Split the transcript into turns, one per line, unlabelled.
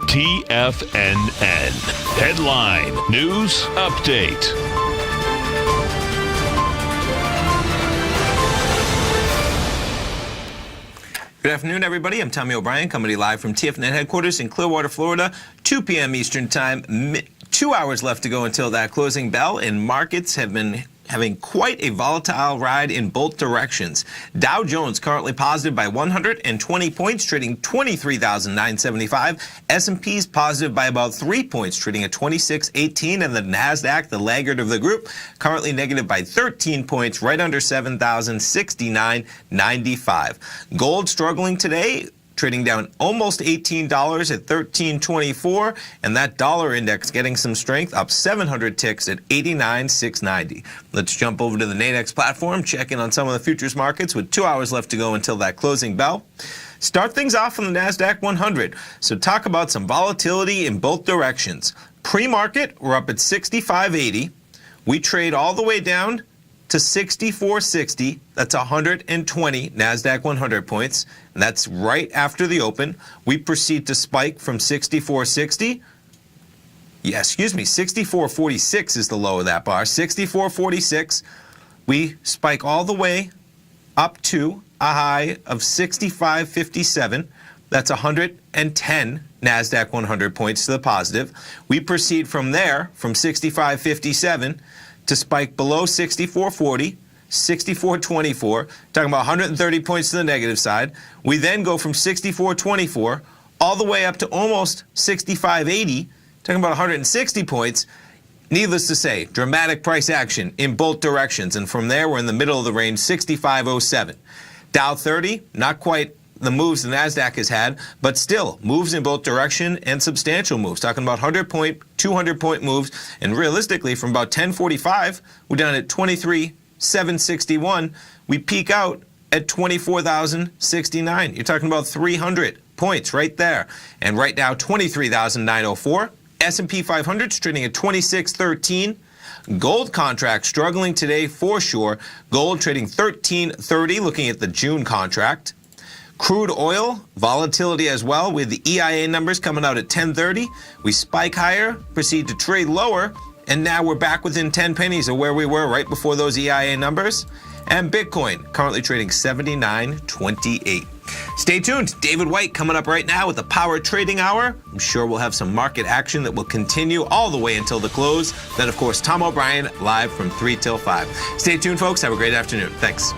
TFNN Headline News Update.
Good afternoon, everybody. I'm Tommy O'Brien, coming to you live from TFNN headquarters in Clearwater, Florida, 2 p.m. Eastern Time. 2 hours left to go until that closing bell, and markets have been having quite a volatile ride in both directions. Dow Jones currently positive by 120 points, trading 23,975. S&P's positive by about 3 points, trading at 2618. And the NASDAQ, the laggard of the group, currently negative by 13 points, right under 7,069.95. Gold struggling today, trading down almost $18 at $13.24, and that dollar index getting some strength, up 700 ticks at 89,690. Let's jump over to the Nadex platform, check in on some of the futures markets with 2 hours left to go until that closing bell. Start things off on the NASDAQ 100. So talk about some volatility in both directions. Pre-market, we're up at 65.80. We trade all the way down to 64.60. That's 120 NASDAQ 100 points. And that's right after the open. We proceed to spike from 64.60. Yeah, excuse me, 64.46 is the low of that bar. 64.46. We spike all the way up to a high of 65.57. That's 110 NASDAQ 100 points to the positive. We proceed from there, from 65.57, to spike below 64.40, 64.24, talking about 130 points to the negative side. We then go from 64.24 all the way up to almost 65.80, talking about 160 points. Needless to say, dramatic price action in both directions. And from there, we're in the middle of the range, 65.07. Dow 30, not quite the moves the NASDAQ has had, but still moves in both direction and substantial moves. Talking about 100-point, 200-point moves, and realistically from about 1045, we're down at 23,761. We peak out at 24,069. You're talking about 300 points right there. And right now, 23,904. S&P 500 is trading at 2613. Gold contract struggling today for sure. Gold trading 1330, looking at the June contract. Crude oil, volatility as well, with the EIA numbers coming out at 10:30. We spike higher, proceed to trade lower, and now we're back within 10 pennies of where we were right before those EIA numbers. And Bitcoin currently trading 79.28. Stay tuned. David White coming up right now with the Power Trading Hour. I'm sure we'll have some market action that will continue all the way until the close. Then, of course, Tom O'Brien live from 3 till 5. Stay tuned, folks. Have a great afternoon. Thanks.